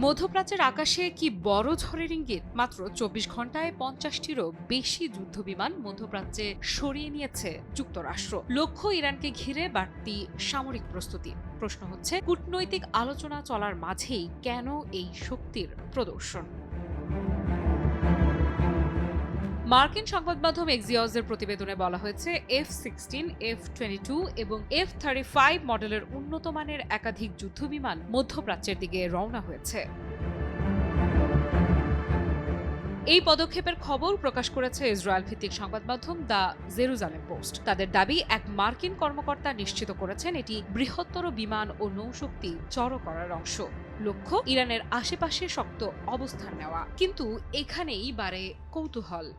মধ্যপ্রাচ্যের আকাশে কি বড় ঝড়ের ইঙ্গিত? মাত্র ২৪ ঘন্টায় ৫০টিরও বেশি যুদ্ধবিমান মধ্যপ্রাচ্যে সরিয়ে নিয়েছে যুক্তরাষ্ট্র। লক্ষ্য ইরানকে ঘিরে বাড়তি সামরিক প্রস্তুতি। প্রশ্ন হচ্ছে, কূটনৈতিক আলোচনা চলার মাঝেই কেন এই শক্তির প্রদর্শন? মার্কিন সংবাদ মাধ্যম এক্সিওসের প্রতিবেদনে বলা হয়েছে, F-16, F-22 এবং F-35 মডেলের উন্নত মানের একাধিক যুদ্ধবিমান মধ্যপ্রাচ্যের দিকে রওনা হয়েছে। এই পদক্ষেপের খবর প্রকাশ করেছে ইসরায়েল ভিত্তিক সংবাদ মাধ্যম দ্য জেরুজালেম পোস্ট। তাদের দাবি, এক মার্কিন কর্মকর্তা নিশ্চিত করেছেন এটি বৃহত্তর বিমান ও নৌশক্তি জড়ো করার অংশ। লক্ষ্য ইরানের আশেপাশে শক্ত অবস্থান নেওয়া। কিন্তু এখানেই বাড়ে কৌতূহল।